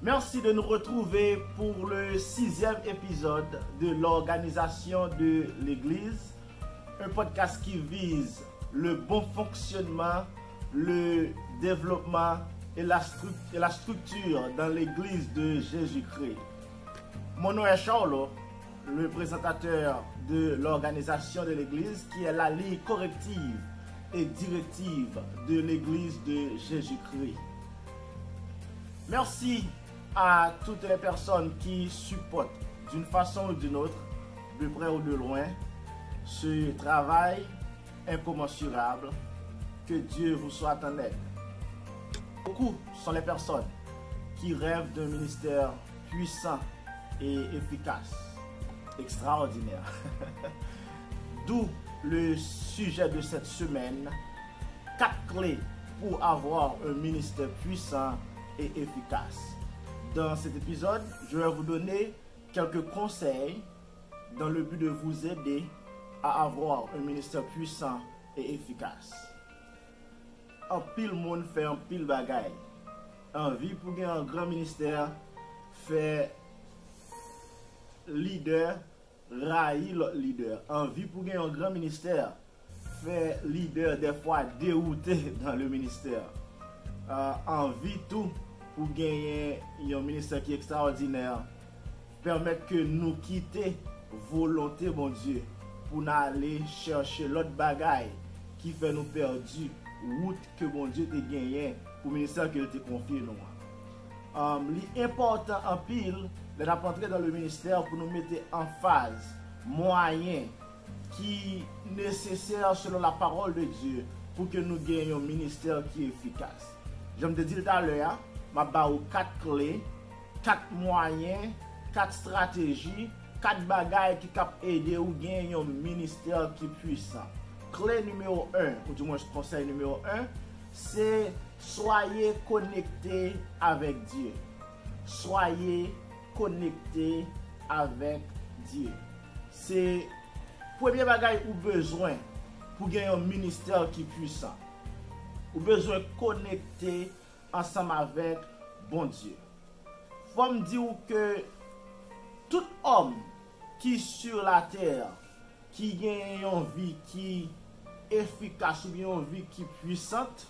Merci de nous retrouver pour le 6e épisode de l'organisation de l'Église, un podcast qui vise le bon fonctionnement, le développement et la structure dans l'Église de Jésus-Christ. Mon nom est Charles, le présentateur de l'organisation de l'Église, qui est la ligne corrective et directive de l'Église de Jésus-Christ. Merci à toutes les personnes qui supportent d'une façon ou d'une autre, de près ou de loin, ce travail incommensurable. Que Dieu vous soit en aide. Beaucoup sont les personnes qui rêvent d'un ministère puissant et efficace, extraordinaire. D'où le sujet de cette semaine, 4 clés pour avoir un ministère puissant et efficace. Dans cet épisode, je vais vous donner quelques conseils dans le but de vous aider à avoir un ministère puissant et efficace. Un pile monde fait un pile bagaille. Envie pour gagner un grand ministère, fait leader, railler l'autre leader. Envie pour gagner un grand ministère, fait leader des fois dérouté dans le ministère. Envie tout pour gagner un ministère qui est extraordinaire, permettre que nous quitter volonté bon Dieu pour aller chercher l'autre bagaille qui fait nous perdre route que bon Dieu te gagné pour le ministère qu'il te confie nous. L'important en pile d'entrer dans le ministère pour nous mettre en phase moyen qui nécessaire selon la parole de Dieu pour que nous gagnions un ministère qui est efficace. Je me dis tout à l'heure, je vais vous 4 clés, 4 moyens, 4 stratégies, 4 bagailles qui peuvent aider ou gagner un ministère qui est puissant. Clé numéro 1, ou du moins conseil numéro 1, c'est soyez connectés avec Dieu. Soyez connectés avec Dieu. C'est le premier bagage ou besoin pour gagner un ministère qui est puissant. Ou besoin de connecter ensemble avec bon Dieu. Faut me dire que tout homme qui sur la terre, qui gagne une vie qui efficace ou bien une vie qui puissante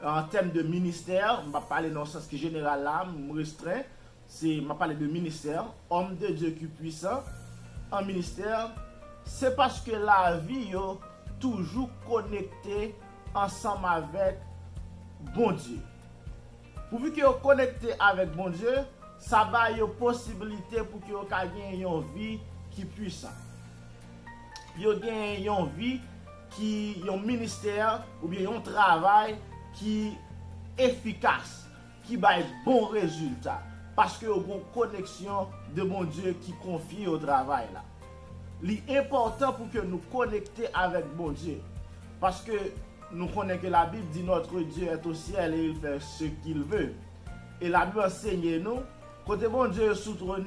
en termes de ministère, je vais parler dans le sens général là, je restreins, je vais parler de ministère, homme de Dieu qui est puissant en ministère, c'est parce que la vie est toujours connectée ensemble avec bon Dieu. Pourvu que vous connectez avec bon Dieu, ça va y possibilité pour que vous ayez une vie qui est puissante. Vous avez une vie qui un ministère ou bien un travail qui est efficace, qui va bon résultat. Parce que vous avez une connexion de bon Dieu qui confie au travail là. L'important pour que nous connections avec bon Dieu. Parce que nous connaissons que la Bible dit notre Dieu est au ciel et il fait ce qu'il veut. Et la Bible enseigne nous, quand bon Dieu est sous trône,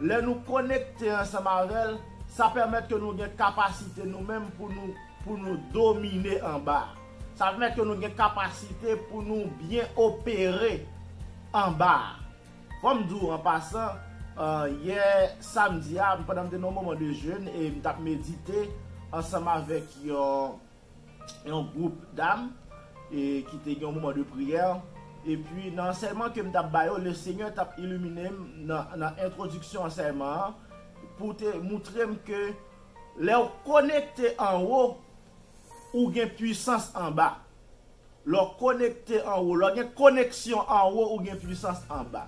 nous connecter ensemble avec elle, ça permet que nous ayons capacité nous-mêmes pour nous dominer en bas. Ça permet que nous ayons capacité pour nous bien opérer en bas. Comme dit en passant, hier samedi, pendant un moment de jeûne, et je médité ensemble avec un groupe d'âmes qui était un moment de prière. Et puis, dans l'enseignement que je le Seigneur t'a illuminé dans l'introduction enseignement pour te montrer que les connectés en haut ou gain puissance en bas. Leur connecté en haut, leur connexion en haut ou gain puissance en bas.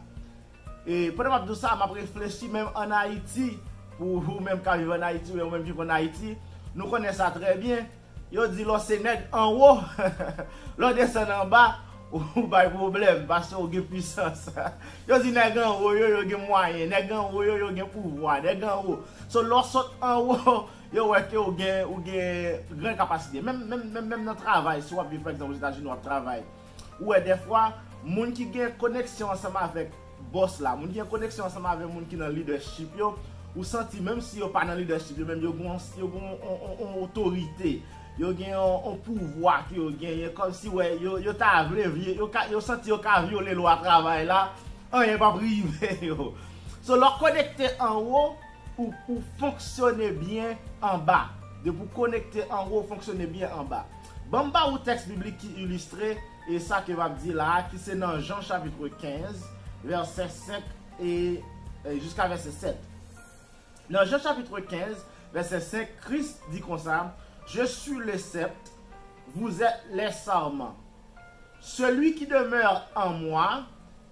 Et pendant tout ça, je réfléchi même en Haïti, pour vous même qui vivez en Haïti ou même qui vivez en Haïti, nous connaissons ça très bien. Yo dit l'on c'est nèg en haut, l'on descend en bas, ou pas de problème parce que vous avez puissance. Yo dit nèg en haut, yo avez moyen, nèg en haut, yo avez pouvoir, nèg en haut. So l'on saute en haut, yo ouais que vous avez grande capacité. Même dans le travail, si vous avez par exemple aux États-Unis, vous travaillez. Ou des fois, moun qui a connexion ensemble avec boss là, moun qui a connexion ensemble avec moun qui dans leadership yo, ou senti même si yo pas dans leadership, même yo ont autorité. Yo gen un pouvoir qui yo gen comme si ouais yo ta vle yo senti yo ka violer loi travail là rien pas privé. So, leur connecter en haut pour fonctionner bien en bas. De pour connecter en haut, fonctionner bien en bas. Bon, bah, ou texte biblique qui illustré, et ça que va me dire là, qui c'est dans Jean chapitre 15, verset 5 et jusqu'à verset 7. Dans Jean chapitre 15, verset 5, Christ dit comme ça, je suis le sceptre, vous êtes les sarments. Celui qui demeure en moi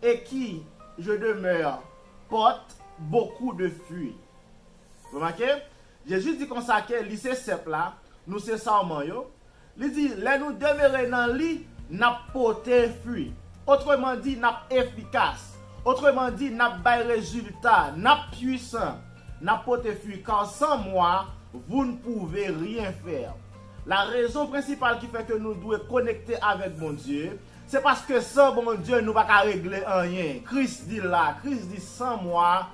et qui, je demeure, porte beaucoup de fruits. Vous remarquez? Jésus dit comme ça que lycée sceptre là, nous c'est sarments yo. Il dit, là nous demeurer dans lui, n'a porté fruit. Autrement dit, n'a efficace. Autrement dit, n'a pas résultat, n'a puissant, n'a porté fruit. Car sans moi, vous ne pouvez rien faire. La raison principale qui fait que nous devons connecter avec mon Dieu, c'est parce que sans mon Dieu, nous ne pouvons pas régler rien. Christ dit là, Christ dit, sans moi,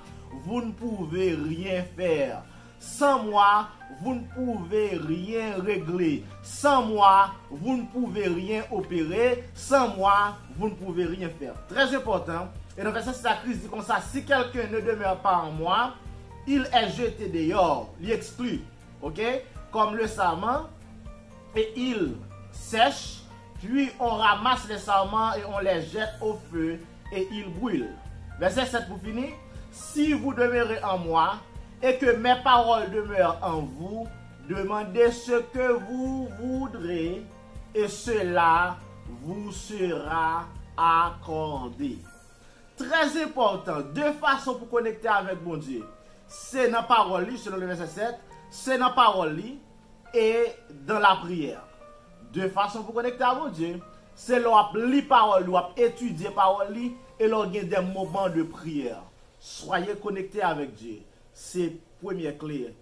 vous ne pouvez rien faire. Sans moi, vous ne pouvez rien régler. Sans moi, vous ne pouvez rien opérer. Sans moi, vous ne pouvez rien faire. Très important. Et dans le verset 6, Christ dit comme ça, si quelqu'un ne demeure pas en moi, il est jeté dehors. Il exclut. Ok? Comme le sarment. Et il sèche. Puis on ramasse les sarments et on les jette au feu et ils brûlent. Verset 7 pour finir. Si vous demeurez en moi, et que mes paroles demeurent en vous, demandez ce que vous voudrez, et cela vous sera accordé. Très important, deux façons pour connecter avec mon Dieu. C'est dans la parole, selon le verset 7, c'est dans la parole et dans la prière. Deux façons pour connecter avec mon Dieu, c'est l'on lit parole, l'on étudier parole, et l'on a des moments de prière. Soyez connectés avec Dieu. C'est la première clé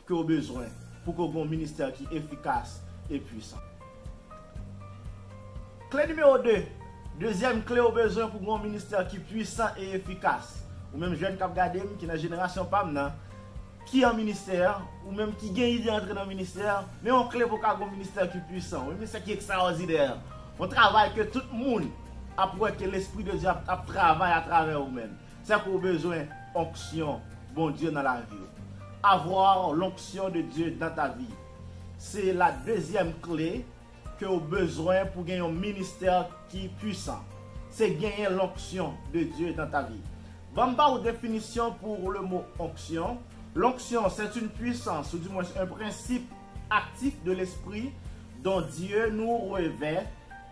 que vous avez besoin pour que vous ayez un ministère qui est efficace et puissant. Clé numéro 2. Deuxième clé vous avez besoin pour un ministère qui est puissant et efficace. Ou même jeune qui a regardé, qui est dans la génération PAM, qui est en ministère, ou même qui a idée d'entrer dans le ministère, mais on clé pour un ministère qui est puissant, un ministère qui est extraordinaire. On travaille que tout le monde après que l'Esprit de Dieu a travaillé à travers vous-même. C'est pour besoin d'onction, bon Dieu, dans la vie. Avoir l'onction de Dieu dans ta vie. C'est la deuxième clé que vous avez besoin pour gagner un ministère qui est puissant. C'est gagner l'onction de Dieu dans ta vie. Vamos une définition pour le mot onction. L'onction, c'est une puissance, ou du moins un principe actif de l'esprit dont Dieu nous revêt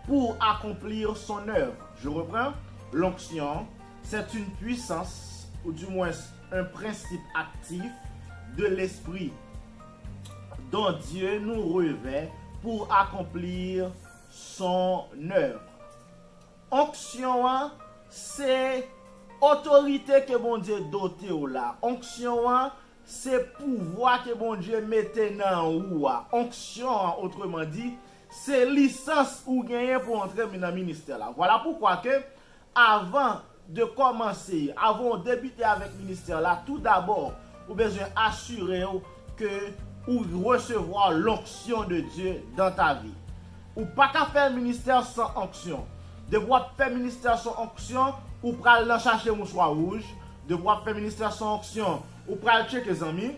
pour accomplir son œuvre. Je reprends. L'onction, c'est une puissance, ou du moins un principe actif de l'esprit dont Dieu nous revêt pour accomplir son œuvre. Onction, c'est autorité que bon Dieu doté ou là. Onction, c'est pouvoir que bon Dieu mette dans ou. Onction, autrement dit, c'est licence ou gagner pour entrer dans le ministère là. Voilà pourquoi que avant de commencer, avant de débuter avec le ministère là, tout d'abord, vous avez besoin d'assurer que vous recevoir l'onction de Dieu dans ta vie. Ou pas qu'à faire ministère sans onction. De pouvoir faire ministère sans onction, ou pral chercher mouchoir rouge. De pouvoir faire ministère sans onction, ou pral checker les amis.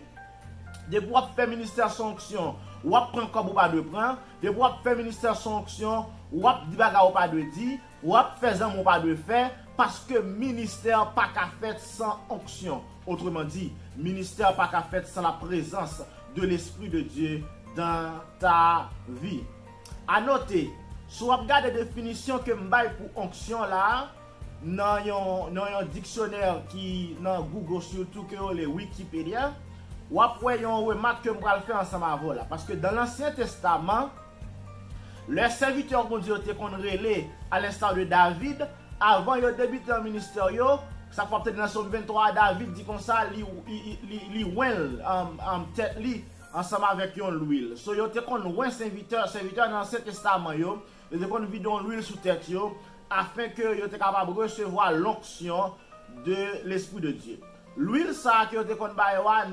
De pouvoir faire ministère sans onction, ou prendre comme ou pas de prendre. De pouvoir faire ministère sans onction, ou di baga ou pas de dire, ou faire zam ou pas de faire. Parce que ministère pas qu'à faire sans onction. Autrement dit, ministère pas qu'à faire sans la présence de l'Esprit de Dieu dans ta vie. À noter, si vous regardez la définition que je pour onction là, dans un dictionnaire qui dans Google surtout que les Wikipédia, ou après une remarque que je vais faire ensemble avant là. Parce que dans l'Ancien Testament, les serviteurs de Dieu étaient relais à l'instar de David. Avant de débuter le ministère, ça fait peut-être dans son 23, David dit comme ça, li well en tête li ensemble avec l'huile. So yo te kon wè serviteur dans l'Ancien Testament yo te kon vidon l'huile sous tête yo afin que yo te capable recevoir l'onction de l'Esprit de Dieu. L'huile ça que yo te kon baye wa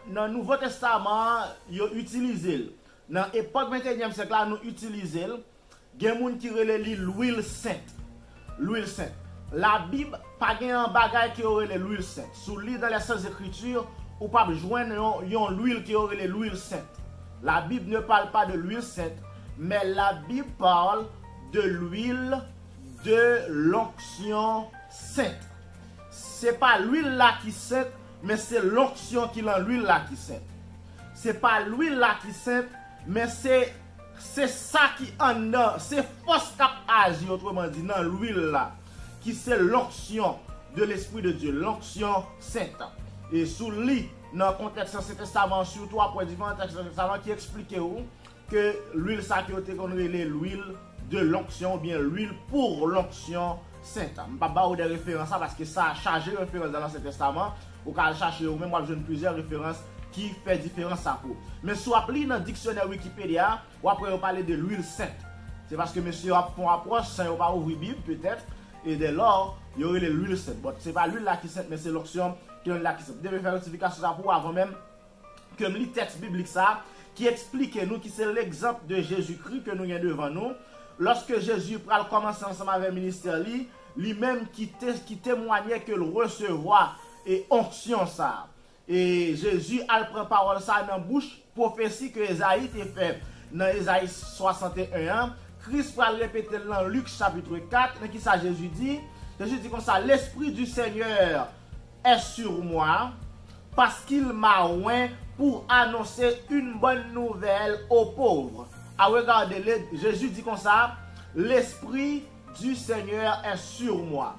dans Nouveau Testament yo utilisé. Dans l'époque 21e siècle là nous utilisé. Gen moun qui relè li l'huile sainte. L'huile sainte. la Bible pas gen un bagay qui aurait l'huile sainte. Sous lit dans les Saintes Écritures, ou pas joindre l'huile qui aurait l'huile sainte. La Bible ne parle pas de l'huile sainte, mais la Bible parle de l'huile de l'onction sainte. C'est pas l'huile là qui sainte, mais c'est l'onction qui est l'huile là qui sainte. C'est pas l'huile là qui sainte, mais c'est ça qui en dedans, c'est force cap agi, autrement dit, dans l'huile là, qui c'est l'onction de l'Esprit de Dieu, l'onction sainte. Et sous lit, dans le contexte de Ancien Testament, surtout après différents textes de Testament qui expliquent que l'huile ça qui était l'huile de l'onction, ou bien l'huile pour l'onction sainte. Je ne vais pas vous des références parce que ça a chargé de références dans l'Ancien Testament, ou quand chercher ou même moi j'ai plusieurs références qui fait différence à vous. Mais si vous appelez dans le dictionnaire Wikipédia, ou après vous parlez de l'huile sainte. C'est parce que monsieur a fait une approche sans pas ouvrir la Bible peut-être, et dès lors, il y aurait l'huile sainte. Bon, ce n'est pas l'huile là qui sainte, mais c'est l'onction qui est là qui sainte. Vous devez faire rectification ça pour avant même que le texte biblique ça, qui explique nous, qui c'est l'exemple de Jésus-Christ que nous avons devant nous. Lorsque Jésus pral commencer ensemble avec le ministère, lui-même qui témoignait que le recevoir et onction ça. Et Jésus a pris parole ça dans la bouche, prophétie que Esaïe a fait dans Esaïe 61. Christ va répéter dans Luc chapitre 4, dans qui ça Jésus dit comme ça, l'Esprit du Seigneur est sur moi, parce qu'il m'a oint pour annoncer une bonne nouvelle aux pauvres. Ah, regardez, Jésus dit comme ça, l'Esprit du Seigneur est sur moi.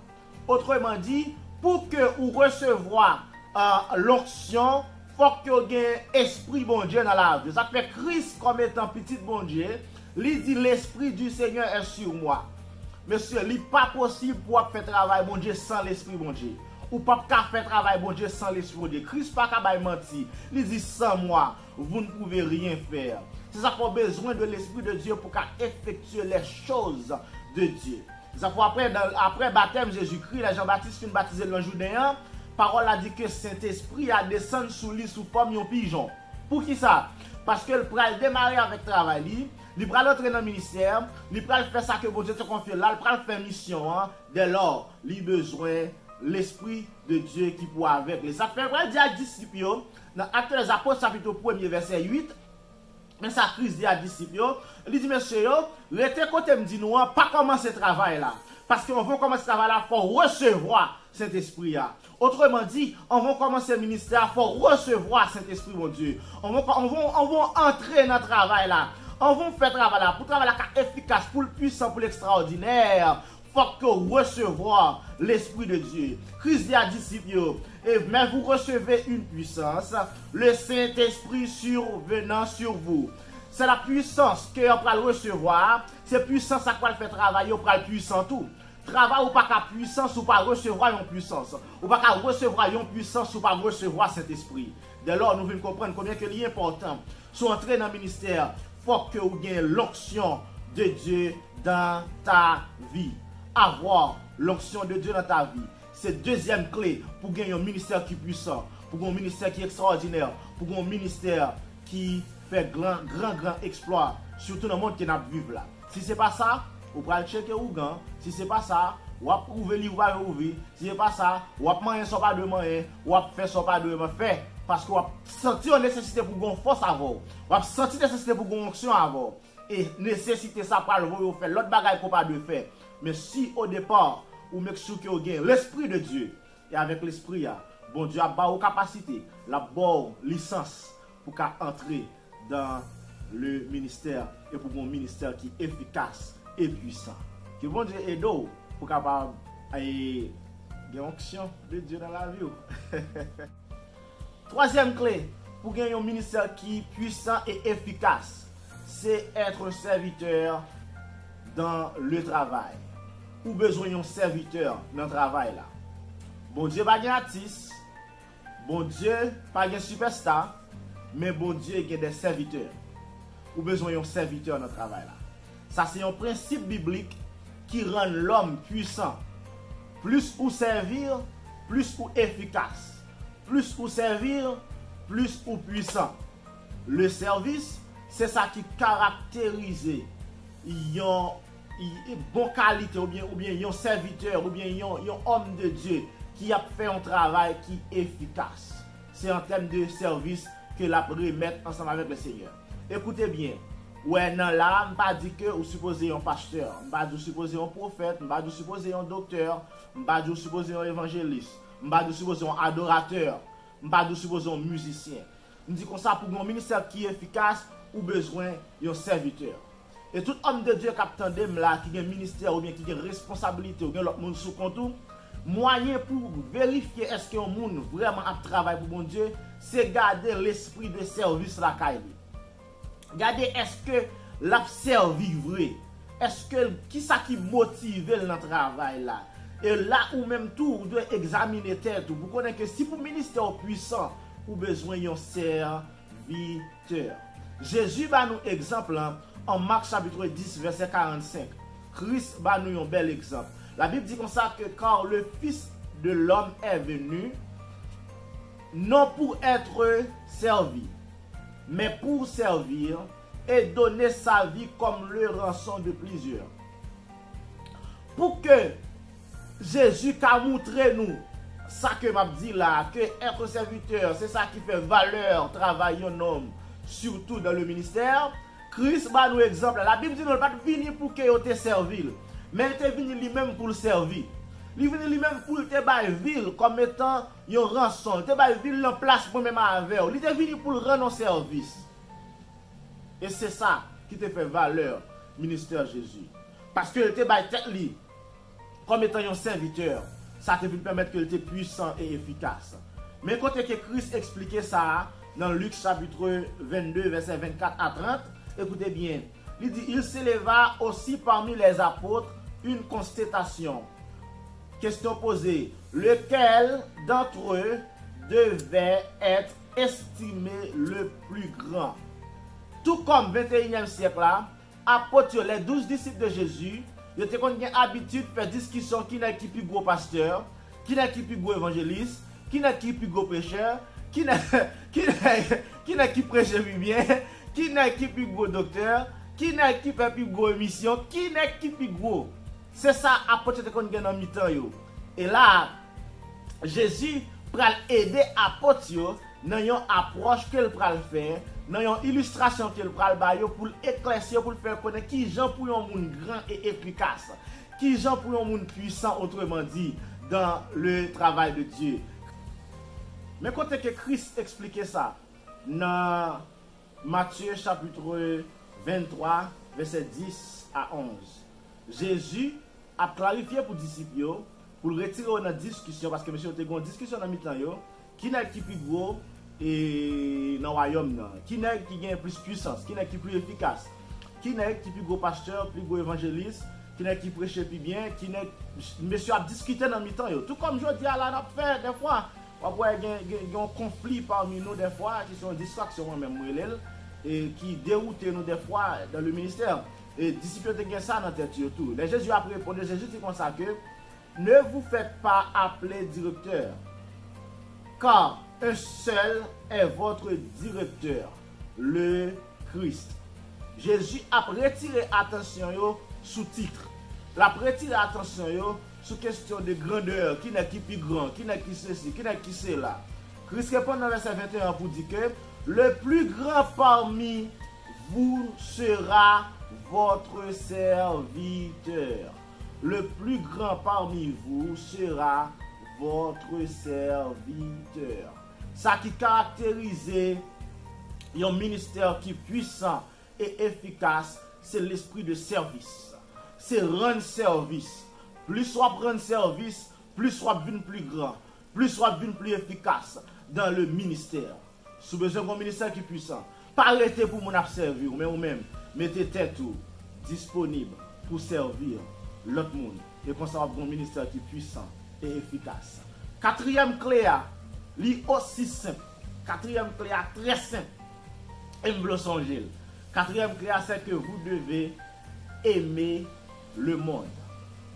Autrement dit, pour que vous recevoir l'onction, il faut que vous ayez l'Esprit bon Dieu dans la vie. Ça fait Christ comme étant petit bon Dieu, il dit l'Esprit du Seigneur est sur moi. Monsieur, il n'est pas possible pour faire travail bon Dieu sans l'Esprit bon Dieu. Ou pas faire travail bon Dieu sans l'Esprit bon Dieu. Christ pas capable mentir. Il dit sans moi, vous ne pouvez rien faire. C'est ça qu'on a besoin de l'Esprit de Dieu pour effectuer les choses de Dieu. C'est ça après baptême Jésus-Christ, Jean-Baptiste fin baptisé dans le Judéen, parole a dit que Saint-Esprit a descendu sous lui sous forme d'un pigeon. Pour qui ça? Parce que le pral démarrer avec travail, il pral entrer dans le ministère, il pral faire ça que bon Dieu te confie là, il pral faire mission. Dès lors, il a besoin l'Esprit de Dieu qui pourra avec lui. Ça fait vrai dire à disciples, dans Actes des Apôtres, chapitre 1er, verset 8, mais ça Christ dit à disciples, il dit, monsieur, restez côté me dit nous, pas commencer ce travail là. Parce qu'on veut commencer ce travail là, il faut recevoir cet esprit là. Autrement dit, on va commencer le ministère, il faut recevoir cet esprit, mon Dieu. On va entrer dans le travail là. On va faire travail là, pour travail là efficace, pour le puissant, pour l'extraordinaire. Il faut que vous recevoir l'Esprit de Dieu. Christ dit à disciples, mais vous recevez une puissance, le Saint-Esprit survenant sur vous. C'est la puissance que vous allez recevoir. C'est puissance à quoi le fait travailler, vous allez puissant tout. Travail ou pas qu'à puissance ou pas recevoir une puissance. Ou pas qu'à recevoir une puissance ou pas recevoir cet esprit. Dès lors, nous venons comprendre combien que c'est important. Si vous entrez dans le ministère, il faut que vous ayez l'onction de Dieu dans ta vie. Avoir l'onction de Dieu dans ta vie, c'est deuxième clé pour gagner un ministère qui est puissant, pour gagner un ministère qui est extraordinaire, pour gagner un ministère qui fait grand exploit, surtout dans le monde qui n'a pas vivre là. Si ce n'est pas ça, vous pouvez checker ou gant. Si ce n'est pas ça, vous pouvez ouvrir le livre, vous pouvez ouvrir. Si ce n'est pas ça, vous pouvez manger sans pas de manger, vous pouvez faire sans pas de faire. Parce que vous sentez la nécessité pour gagner force avant. Vous sentez la nécessité pour gagner onction avant. Et nécessité ça pour vous faire l'autre bagaille qu'on pas de faire. Mais si au départ, vous mettez sûr que vous avez l'Esprit de Dieu, et avec l'Esprit, bon Dieu a vos capacités, la bonne licence pour entrer dans le ministère et pour un ministère qui est efficace et puissant. Que bon Dieu aide pour capable gagner l'onction de Dieu dans la vie. Troisième clé pour gagner un ministère qui est puissant et efficace, c'est être un serviteur dans le travail. Ou besoin d'un serviteur dans le travail là. Bon Dieu pas un artiste, bon Dieu pas un superstar, mais bon Dieu il y a des serviteurs. Ou besoin d'un serviteur dans le travail là. Ça c'est un principe biblique qui rend l'homme puissant. Plus ou servir, plus ou efficace. Plus ou servir, plus ou puissant. Le service, c'est ça qui caractérise bon qualité, ou bien un serviteur, ou bien un homme de Dieu qui a fait un travail qui est efficace. C'est en termes de service que la remettre ensemble avec le Seigneur. Écoutez bien, ouais, non, là, je ne pas dire que vous supposez un pasteur, je ne pas dire supposez un prophète, je ne pas dire supposez un docteur, je ne pas dire supposez un évangéliste, je ne pas dire supposez un adorateur, je ne pas dire supposez un musicien. Je dis comme ça, pour un ministère qui est efficace, ou besoin d'un serviteur. Et tout homme de Dieu qui attendait là, qui a un ministère, ou bien qui a une responsabilité, ou bien l'autre monde sous compte, moyen pour vérifier est-ce qu'un monde vraiment a travaillé pour mon Dieu, c'est garder l'esprit de service la caille. Garder est-ce que l'a servi vrai? Est-ce que qui ça qui motive le travail là? Et là où même tout, vous devez examiner tête. Vous connaissez que si pour ministère puissant, vous avez besoin d'un serviteur. Jésus va nous exemple en Marc chapitre 10 verset 45. Christ va nous un bel exemple. La Bible dit comme ça que car le Fils de l'homme est venu non pour être servi, mais pour servir et donner sa vie comme le rançon de plusieurs. Pour que Jésus a montré nous ça que m'a dit là, que être serviteur, c'est ça qui fait valeur travailler un homme, surtout dans le ministère. Christ va nous exemple. La Bible dit qu'il n'est pas venu pour qu'il te servi, mais il est venu lui-même pour le servir. Il est venu lui-même pour te bailler ville comme étant un rançon. Il te bailler ville en place pour même avec. Il est venu pour le rendre un service. Et c'est ça qui te fait valeur, ministère Jésus. Parce que il te baille tête li comme étant un serviteur. Ça te permettre qu'il était puissant et efficace. Mais quand Christ expliquait ça dans Luc chapitre 22, verset 24 à 30, écoutez bien, il dit, il s'éleva aussi parmi les apôtres une constatation. Question posée, lequel d'entre eux devait être estimé le plus grand? Tout comme 21e siècle là, apôtres, les 12 disciples de Jésus, ils étaient une habitude de faire discussion qui n'est qui plus gros pasteur, qui n'est qui plus gros évangéliste, qui n'est qui plus gros prêcheur, qui n'est qui prêche bien, qui n'est qui plus gros docteur, qui n'est qui fait plus gros émission, qui n'est qui plus gros. C'est ça apôtre qu'on gagne en mi-temps yo. Et là Jésus pral aider apôtre dans une approche qu'elle pral faire, dans une illustration qu'elle pral ba yo pour éclaircir, pour faire connaître qui gens pour un monde grand et efficace, qui gens pour un monde puissant, autrement dit dans le travail de Dieu. Mais quand que Christ expliquait ça dans Matthieu chapitre 23 verset 10 à 11, Jésus a clarifié pour les disciples pour retirer dans la discussion, parce que monsieur a une discussion dans le mi-temps, qui n'est qui plus gros et dans le royaume, qui n'est qui gagne plus puissance, qui n'est qui plus efficace, qui n'est qui plus gros pasteur, plus gros évangéliste, qui n'est qui prêche plus bien, qui n'est monsieur a discuté dans le mi-temps. Tout comme je dis à la fait des fois, il y a un conflit parmi nous des fois, qui sont distractions moi-même, et qui déroutent nous des fois dans le ministère. Et disciples ont ça dans la tête tout. Mais Jésus a répondu, Jésus dit comme ça que ne vous faites pas appeler directeur, car un seul est votre directeur, le Christ. Jésus a retiré attention sous titre. Il a retiré attention sous question de grandeur, qui n'est qui plus grand, qui n'est qui ceci, qui n'est qui cela. Christ répond dans verset 21 pour dire que le plus grand parmi vous sera votre serviteur. Le plus grand parmi vous sera votre serviteur. Ça qui caractérise un ministère qui est puissant et efficace, c'est l'esprit de service. C'est rendre service. Plus soit prendre service, plus soit devient plus grand, plus soit devient plus efficace dans le ministère. Si vous avez besoin d'un ministère qui est puissant, pas arrêter pour mon servir, mais vous-même, mettez tête disponible pour servir l'autre monde. Et comme ça, vous avez un ministère qui est puissant et efficace. Quatrième clé, lui aussi simple. Quatrième clé, très simple. Et me le songer. Quatrième clé, c'est que vous devez aimer le monde.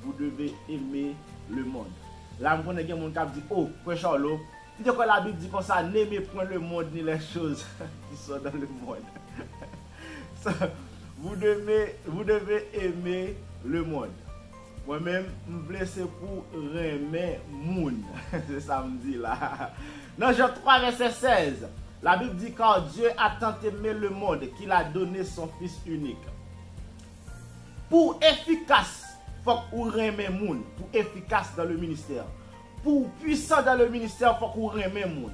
Vous devez aimer le monde. Là, vous connaissez quelqu'un qui dit, oh, quoi Charlot, dit que la Bible dit comme ça, n'aimez point le monde ni les choses qui sont dans le monde. Vous devez aimer le monde. Moi-même, je suis blessé pour remettre moun. C'est ça que je dis là. Dans Jean 3, verset 16, la Bible dit car Dieu a tant aimé le monde qu'il a donné son Fils unique. Pour efficace, il faut qu'on remet moun. Pour efficace dans le ministère. Pour puissant dans le ministère, il faut qu'on remet moun.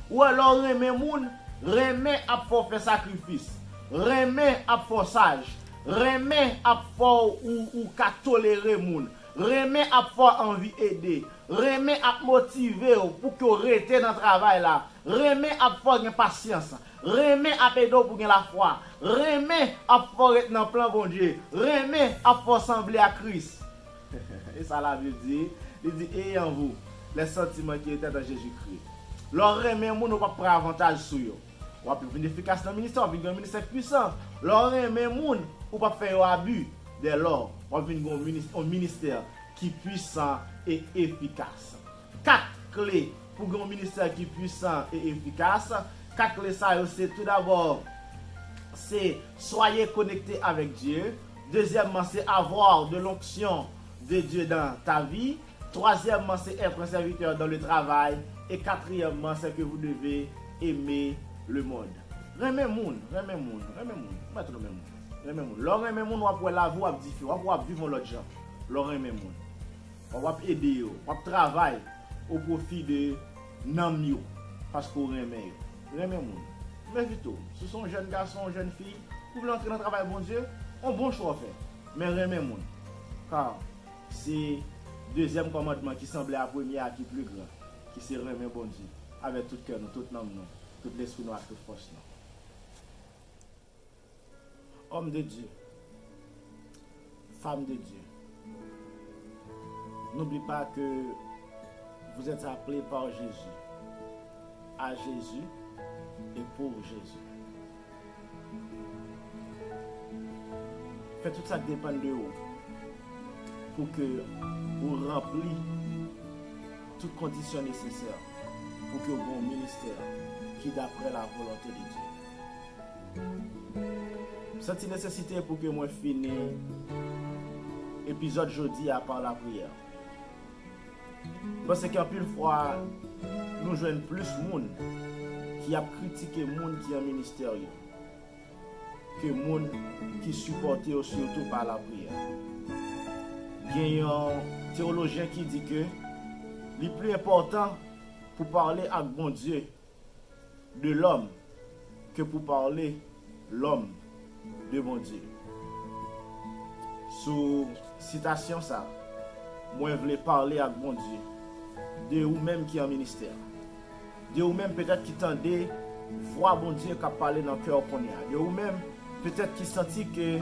Ou alors remet moun, remet à faire sacrifice. Remet à faire sage. Remet à faire ou qu'à tolérer moun. Remet à faire envie aider. Remet à motiver pour que reste dans le travail là. Remet à faire patience. Remet à aider pour la foi. Remet à faire dans le plan bon Dieu. Remet à faire sembler à Christ. Et ça la Bible dit, il dit ayez en vous les sentiments qui étaient dans Jésus-Christ. Leur remet moun ou pas prendre avantage sur eux. Ou pas venir efficace dans le ministère, ou un ministère puissant. Leur remet moun ou pas faire abus dès lors. Ou venir un ministère qui est puissant et efficace. 4 clés pour un ministère qui est puissant et efficace. 4 clés ça c'est tout d'abord c'est soyez connectés avec Dieu. Deuxièmement, c'est avoir de l'onction de Dieu dans ta vie. Troisièmement, c'est être un serviteur dans le travail. Et quatrièmement, c'est que vous devez aimer le monde. Remets moun, remets moun, remets moun. Mettre le même moun. Remets moun. L'on remets moun, on va la voix différente, on va vivre l'autre gens. L'on remets moun. On va aider, on va travailler au profit de nam parce qu'on remet. Remets moun. Mais vite, ce sont jeunes garçons, jeunes filles, vous voulez entrer dans le travail, bon Dieu, on bon choix à faire. Mais remets moun. Car c'est deuxième commandement qui semblait à premier qui est plus grand, qui c'est remet bon Dieu, avec tout cœur, tout nom, tout l'esprit noir, toute force. Homme de Dieu, femme de Dieu, n'oublie pas que vous êtes appelés par Jésus, à Jésus et pour Jésus. Faites tout ça qui dépend de vous pour que vous remplissiez toutes conditions nécessaires pour que vous ayez un ministère qui d'après la volonté de Dieu. Cette nécessité pour que moi finisse l'épisode jeudi à part la prière. Parce qu'en plus fois, nous jouons plus de monde qui a critiqué le monde qui est en ministère que le monde qui supporte surtout par la prière. Il y a un théologien qui dit que le plus important pour parler avec bon Dieu de l'homme que pour parler l'homme de bon Dieu. Sous citation ça, moi je voulais parler avec bon Dieu de vous-même qui est en ministère. De vous-même peut-être qui tendez voir bon Dieu qui a parlé dans le cœur qu'on a. De vous-même peut-être qui senti que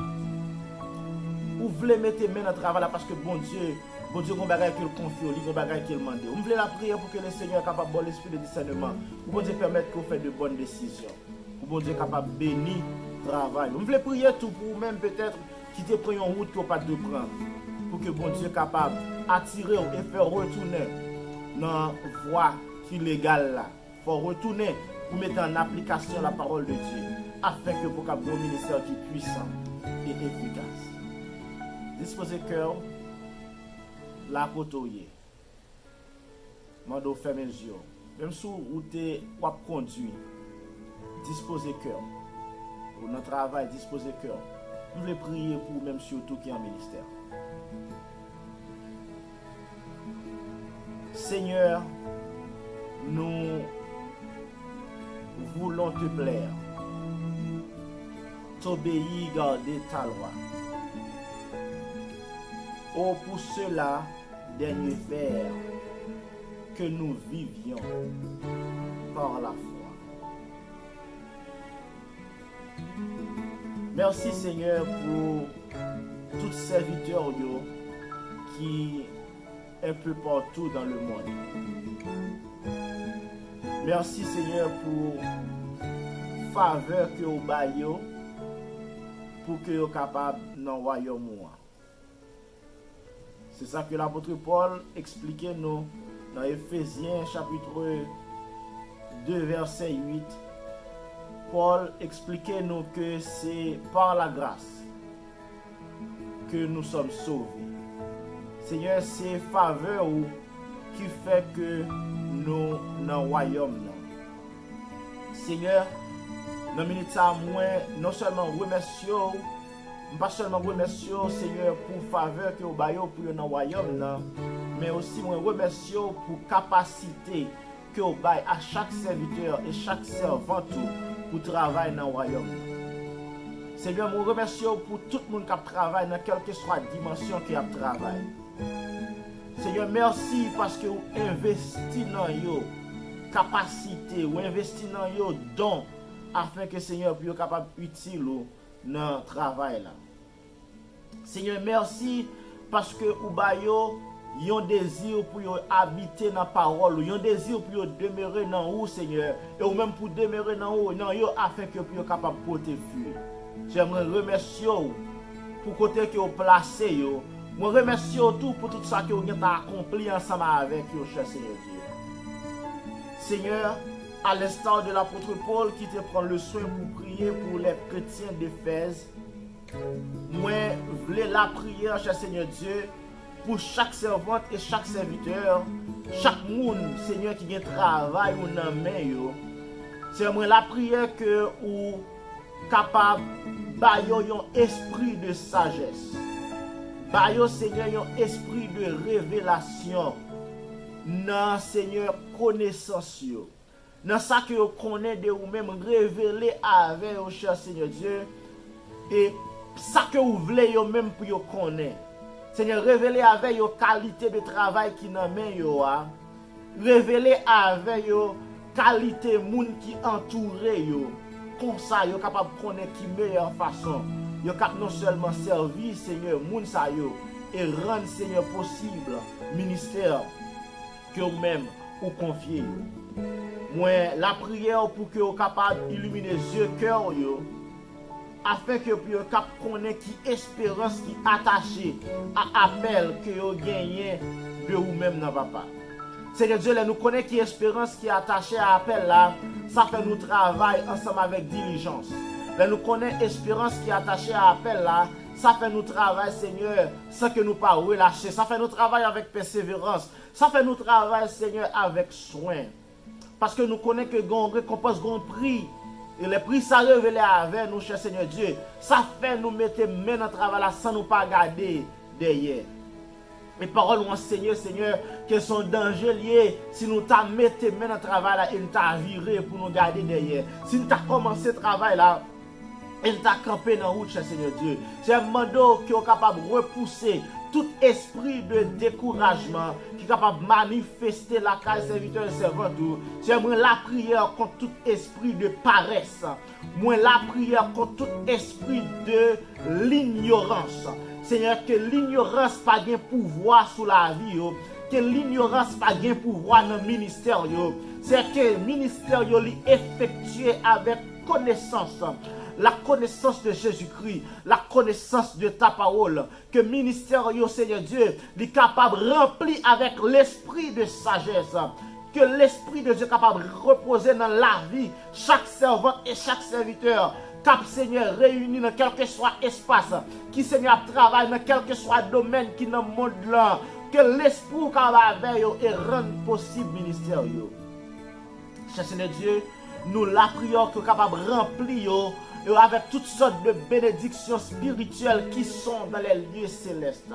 vous voulez mettre main dans le travail parce que bon Dieu, a un bagage qu'il confie, il a un bagage qu'il demande. Vous voulez la prière pour que le Seigneur soit capable de l'esprit de discernement. Pour bon Dieu permettre que vous fassiez de bonnes décisions. Pour bon Dieu capable de bénir le travail. Vous voulez prier tout pour vous-même peut-être qui te pris en route que vous pas de prendre. Pour que bon Dieu capable d'attirer et faire retourner dans la voie qui est légale là. Il faut retourner pour mettre en application la parole de Dieu. Afin que vous ayez un ministère qui est puissant et efficace. Disposez cœur, la côtoyer. Mando ferme les yeux. Même si vous êtes conduit, disposez cœur. Pour notre travail, disposez cœur. Vous voulez prier pour même surtout qui est en ministère. Seigneur, nous voulons te plaire. T'obéir, garder ta loi. Oh, pour cela, dernier faire que nous vivions par la foi. Merci Seigneur pour tous ces serviteurs qui un peu partout dans le monde. Merci Seigneur pour faveur que vous baillez pour que vous soyez capable dans le royaume. C'est ça que l'apôtre Paul expliquait nous dans Éphésiens chapitre 2 verset 8. Paul expliquait nous que c'est par la grâce que nous sommes sauvés. Seigneur, c'est faveur qui fait que nous dans le royaume. Seigneur, dans minute ça, moi, non seulement remercions, pas seulement remercions, Seigneur, pour faveur que vous avez pour dans le royaume, mais aussi moi remercions pour capacité que vous avez à chaque serviteur et chaque servante pour travailler dans le royaume. Seigneur, je remercie pour tout le monde qui travaille dans quelle que soit la dimension qui a travaillé. Seigneur, merci parce que vous investissez dans vos capacités, vous investissez dans vos dons afin que Seigneur puisse être capable d'utiliser dans le travail. Seigneur, merci parce que vous avez un désir pour habiter dans la parole, un désir pour demeurer dans vous, Seigneur, et ou même pour demeurer dans vous, afin que vous puissiez être capable de porter fruit. J'aimerais remercier pour côté que vous placez. Je remercie tout pour tout ça que vous avez accompli ensemble avec vous, cher Seigneur Dieu. Seigneur, à l'instar de l'apôtre Paul qui te prend le soin pour prier pour les chrétiens d'Éphèse, moi, je voulais la prière, cher Seigneur Dieu, pour chaque servante et chaque serviteur, chaque monde, Seigneur, qui a travail ou dans main. C'est moi la prière que vous capable d'avoir un esprit de sagesse. Bayo Seigneur un esprit de révélation. Dans Seigneur connaissance yo. Dans ça que vous connaissez de vous-même révéler avec vous cher Seigneur Dieu et ça que vous voulez yo même pour vous connaître. Seigneur révéler avec vos qualité de travail qui dans main yo a. Révéler avec vos qualité moun qui entoure yo. Comme ça yo capable connaître qui meilleure façon. Yo cap non seulement servir Seigneur moun sa yo et rendre Seigneur possible ministère que vous même ou confier. Moi la prière pour que vous capable illuminer les yeux cœur yo afin que vous cap connaître qui espérance qui attachée à appel que vous gagnez de vous même dans papa. Seigneur Dieu, nous connaissons qui espérance qui est attachée à appel là, ça fait nous travailler ensemble avec diligence. Nous connaissons espérance qui est attachée à appel là, ça fait nous travailler Seigneur sans que nous pas relâcher, ça fait nous travailler avec persévérance, ça fait nous travailler Seigneur avec soin. Parce que nous connaissons que nous récompense, nous prix. Et les prix ça révélé avec nous, cher Seigneur Dieu. Ça fait nous mettre main dans le travail là sans nous pas garder derrière. Les paroles ont enseigné, Seigneur, que son danger lié si nous t'a mettons main dans le travail là et nous t'a viré pour nous garder derrière. Si nous t'a commencé le travail là, et nous t'a campé dans la route, cher Seigneur Dieu. C'est un mandat qui est capable de repousser tout esprit de découragement qui est capable de manifester la case serviteur et servante. C'est moi la prière contre tout esprit de paresse. Moi la prière contre tout esprit de l'ignorance. Seigneur, que l'ignorance pas de pouvoir sur la vie. Que l'ignorance pas de pouvoir dans le ministère. C'est que le ministère est effectué avec connaissance. La connaissance de Jésus-Christ, la connaissance de ta parole, que le ministère, Seigneur Dieu, est capable de remplir avec l'esprit de sagesse, que l'esprit de Dieu est capable de reposer dans la vie, chaque servant et chaque serviteur, cap Seigneur réuni dans quel que soit espace, qui Seigneur travaille dans quel que soit domaine qui dans le monde là, que l'esprit capable avec et rendre possible le ministère. Cher Seigneur Dieu, nous la prions que capable de remplir avec toutes sortes de bénédictions spirituelles qui sont dans les lieux célestes.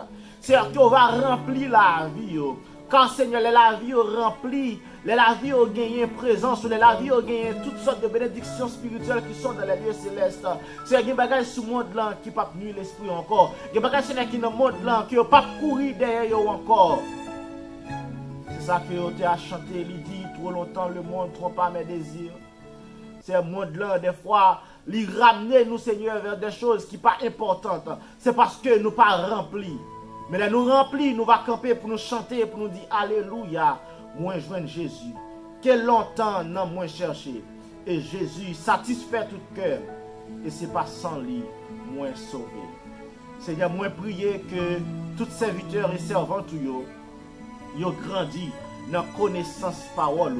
C'est-à-dire qu'on va remplir la vie. Quand Seigneur, la vie remplie, la vie a gagné présence, la vie a gagné toutes sortes de bénédictions spirituelles qui sont dans les lieux célestes. C'est des bagages sur le monde là qui ne pas nuire l'esprit encore. Des bagages qui dans le monde là qui ne pas courir derrière eux encore. C'est ça que tu as chanté, il dit trop longtemps le monde trompe pas mes désirs. C'est le monde là, des fois, il ramener nous, Seigneur, vers des choses qui ne sont pas importantes. C'est parce que nous ne pas remplis. Mais là, nous remplis, nous allons camper pour nous chanter, pour nous dire Alléluia, moi joindre Jésus. Quel longtemps nous moins cherché. Et Jésus satisfait tout cœur. Et ce n'est pas sans lui, moins sauvé. Seigneur, moi prier que tous serviteurs et servantes, ils ont grandi dans la connaissance parole.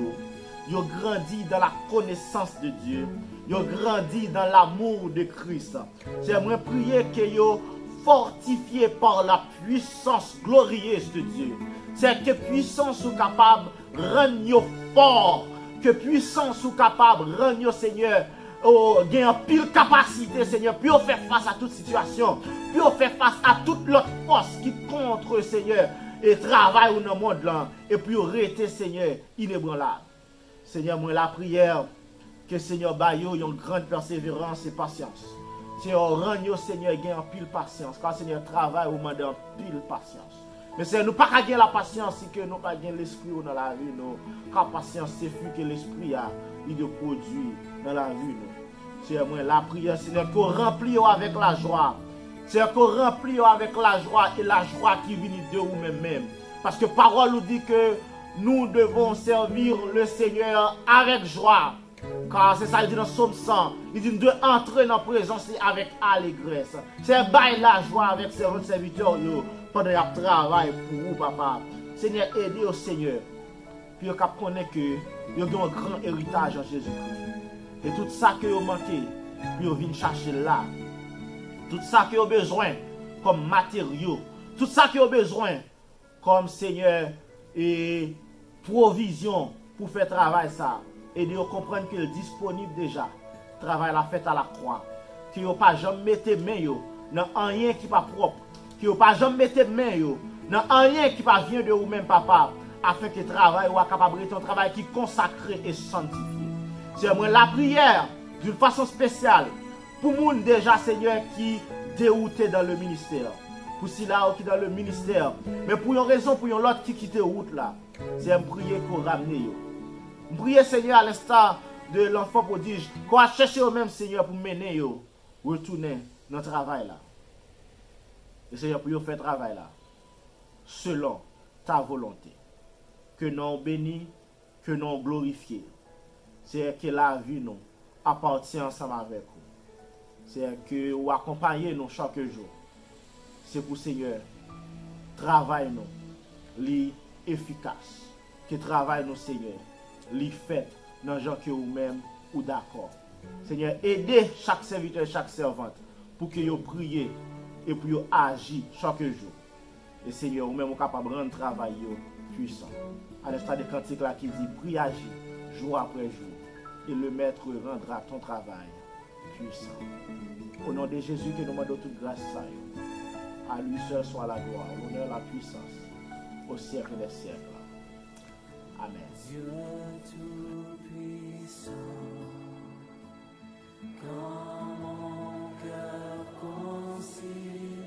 Ils ont grandi dans la connaissance de Dieu. Ils ont grandi dans l'amour de Christ. C'est moi prier que ils fortifié par la puissance glorieuse de Dieu. C'est que puissance ou capable rendre fort, que puissance ou capable rendre Seigneur gain pile capacité Seigneur, puis on faire face à toute situation, puis on faire face à toute l'autre force qui contre Seigneur et travaille dans le monde là, et puis on rester Seigneur inébranlable. Seigneur, moi la prière que Seigneur baille une grande persévérance et patience. Seigneur, rend Seigneur gain pile patience, car Seigneur travaille au monde en pile patience. Mais Seigneur, nous pas gagner la patience si que nous pas gagner l'esprit dans la vie nous. Car patience c'est fruit que l'esprit a, il de produit dans la vie nous. Seigneur, moi la prière Seigneur qu'on remplit avec la joie. Seigneur, qu'on remplit avec la joie et la joie qui vient de vous-même. Parce que parole nous dit que nous devons servir le Seigneur avec joie. Car c'est ça, il dit dans Somme 100, il dit nous devons entrer dans la présence avec allégresse. C'est bailler la joie avec ses serviteurs pendant qu'il travaille pour vous, papa. Seigneur, aidez au Seigneur. Puis vous connaissez que vous avez un grand héritage en Jésus-Christ. Et tout ça que vous manquez, puis vous venez chercher là. Tout ça que vous avez besoin comme matériaux. Tout ça que vous avez besoin comme Seigneur et provision pour faire travail ça. Et de comprendre qu'il est disponible déjà. Travail la fait à la croix. Que vous pas jamais mettez main dans rien qui pas propre. Que vous pas jamais mettez main dans rien qui pas vient de vous-même papa. Afin que le travail soit capable d'être un travail qui est consacré et sanctifié. C'est moi la prière d'une façon spéciale. Pour les gens déjà Seigneur qui dérouté dans le ministère. Pour ceux là qui dans le ministère. Mais pour une raison, pour une autre qui quitte route là. C'est un prier pour ramener yo. Priez Seigneur à l'instar de l'enfant prodige, qu'on a cherché au même Seigneur pour mener yo, retourner dans le travail là. Et Seigneur pour faire travail là, selon ta volonté. Que nous bénis, que nous glorifions. C'est que la vie nous appartient ensemble avec vous. C'est que vous accompagnez nous chaque jour. C'est pour Seigneur, travail nous, li efficace. Que travail nous Seigneur. Li fait dans les gens que vous-même ou d'accord. Seigneur, aidez chaque serviteur et chaque servante pour que vous priez et pour vous agissez chaque jour. Et Seigneur, vous-même, vous êtes capable de rendre le travail puissant. À l'instar de cantique là qui dit, prie, agis, jour après jour. Et le Maître rendra ton travail puissant. Au nom de Jésus, que nous demandons toute grâce à vous. À lui seul soit la gloire, l'honneur, la puissance, au siècle des siècles. Amen. Dieu tout-puissant, quand mon cœur considère